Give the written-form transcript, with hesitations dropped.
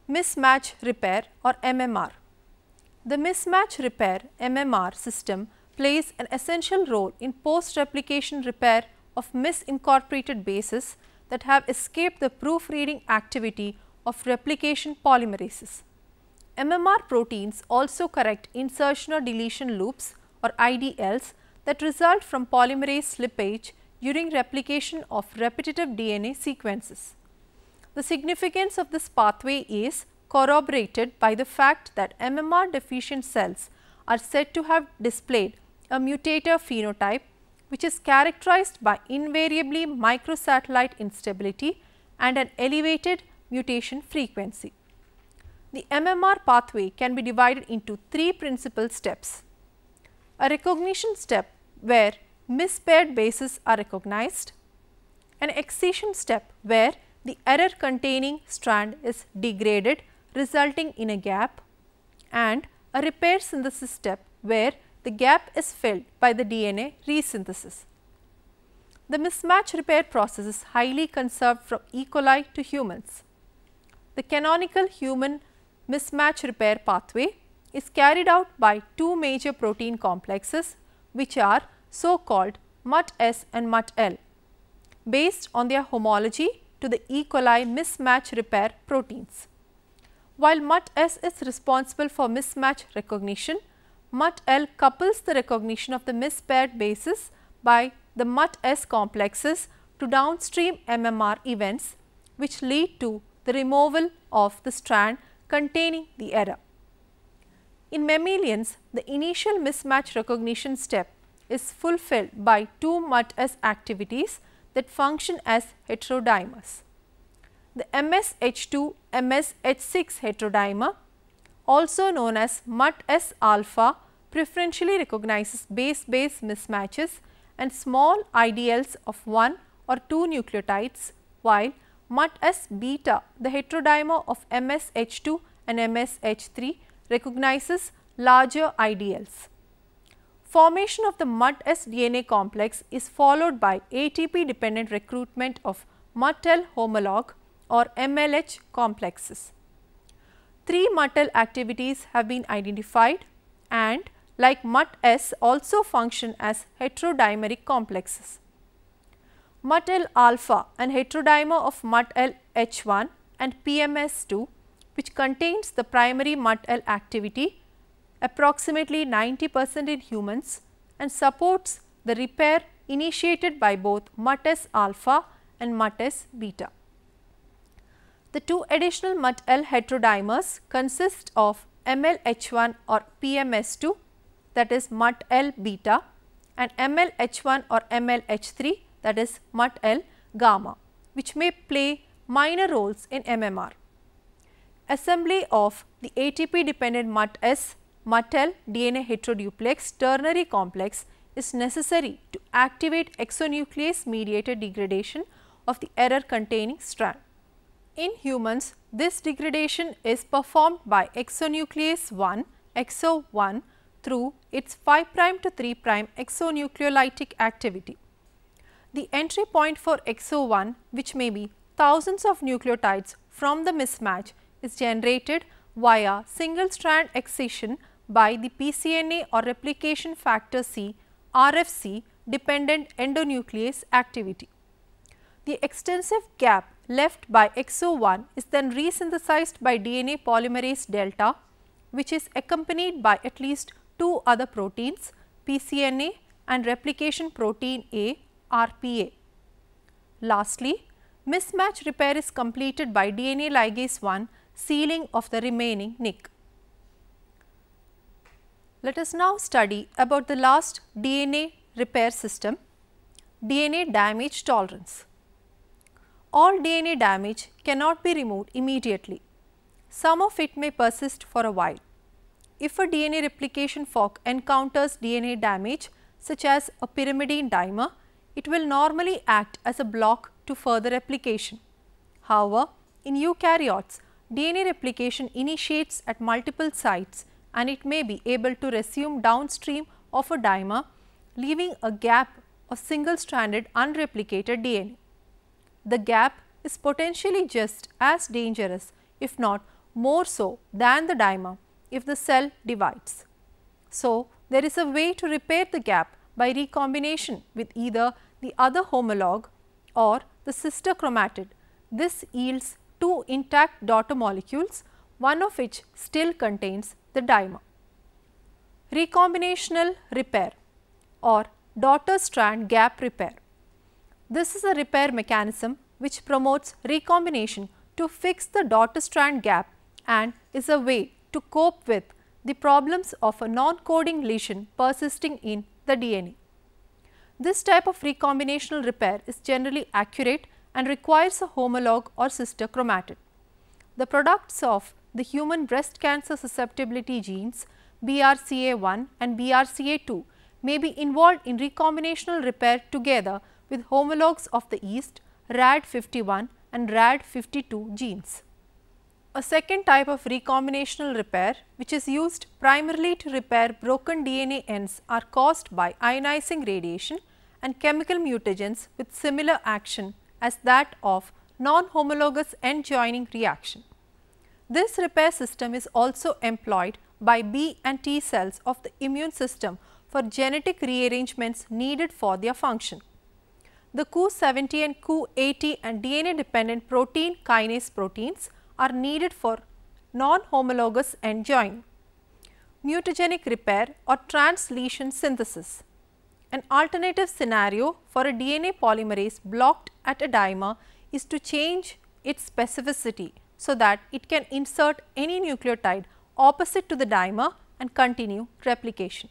Mismatch repair or MMR. The mismatch repair MMR system plays an essential role in post-replication repair of misincorporated bases that have escaped the proofreading activity of replication polymerases. MMR proteins also correct insertion or deletion loops or IDLs that result from polymerase slippage during replication of repetitive DNA sequences. The significance of this pathway is corroborated by the fact that MMR deficient cells are said to have displayed a mutator phenotype which is characterized by invariably microsatellite instability and an elevated mutation frequency. The MMR pathway can be divided into three principal steps. A recognition step where mispaired bases are recognized, an excision step where the error containing strand is degraded resulting in a gap, and a repair synthesis step where the gap is filled by the DNA resynthesis. The mismatch repair process is highly conserved from E. coli to humans. The canonical human mismatch repair pathway is carried out by two major protein complexes which are so called MUT-S and MUT-L based on their homology to the E. coli mismatch repair proteins. While MUT-S is responsible for mismatch recognition, MUT-L couples the recognition of the mispaired bases by the MUT-S complexes to downstream MMR events which lead to the removal of the strand containing the error. In mammalians, the initial mismatch recognition step is fulfilled by two MUT-S activities that function as heterodimers. The MSH2-MSH6 heterodimer, also known as MUT-S alpha, preferentially recognizes base-base mismatches and small IDLs of 1 or 2 nucleotides, while MUT-S beta, the heterodimer of MSH2 and MSH3, recognizes larger IDLs. Formation of the MUT-S DNA complex is followed by ATP dependent recruitment of MUT-L homologue or MLH complexes. 3 MUT-L activities have been identified and like MUT-S also function as heterodimeric complexes. MUT-L alpha, an heterodimer of MUT-L H1 and PMS2, which contains the primary MUT-L activity approximately 90% in humans and supports the repair initiated by both MUT-S alpha and MUT-S beta. The two additional MUT-L heterodimers consist of MLH1 or PMS2, that is MUT-L beta, and MLH1 or MLH3, that is MUT-L gamma, which may play minor roles in MMR. Assembly of the ATP dependent MUT-S MUT-L DNA heteroduplex ternary complex is necessary to activate exonuclease mediated degradation of the error containing strand. In humans, this degradation is performed by exonuclease 1 (EXO1) through its 5' to 3' exonucleolytic activity. The entry point for EXO1, which may be thousands of nucleotides from the mismatch, is generated via single strand excision by the PCNA or replication factor C RFC dependent endonuclease activity. The extensive gap left by EXO1 is then resynthesized by DNA polymerase delta, which is accompanied by at least 2 other proteins, PCNA and replication protein A RPA. Lastly, mismatch repair is completed by DNA ligase 1 sealing of the remaining nick. Let us now study about the last DNA repair system, DNA damage tolerance. All DNA damage cannot be removed immediately. Some of it may persist for a while. If a DNA replication fork encounters DNA damage such as a pyrimidine dimer, it will normally act as a block to further replication. However, in eukaryotes, DNA replication initiates at multiple sites and it may be able to resume downstream of a dimer, leaving a gap of single-stranded unreplicated DNA. The gap is potentially just as dangerous, if not more so than the dimer if the cell divides. So, there is a way to repair the gap by recombination with either the other homologue or the sister chromatid. This yields two intact daughter molecules, one of which still contains the dimer. Recombinational repair or daughter strand gap repair. This is a repair mechanism which promotes recombination to fix the daughter strand gap and is a way to cope with the problems of a non-coding lesion persisting in the DNA. This type of recombinational repair is generally accurate and requires a homologue or sister chromatid. The products of the human breast cancer susceptibility genes BRCA1 and BRCA2 may be involved in recombinational repair together with homologues of the yeast RAD51 and RAD52 genes. A second type of recombinational repair, which is used primarily to repair broken DNA ends, are caused by ionizing radiation and chemical mutagens with similar action as that of non-homologous end joining reaction. This repair system is also employed by B and T cells of the immune system for genetic rearrangements needed for their function. The Cu70 and Cu80 and DNA dependent protein kinase proteins are needed for non-homologous end joining. Mutagenic repair or translesion synthesis. An alternative scenario for a DNA polymerase blocked at a dimer is to change its specificity so that it can insert any nucleotide opposite to the dimer and continue replication.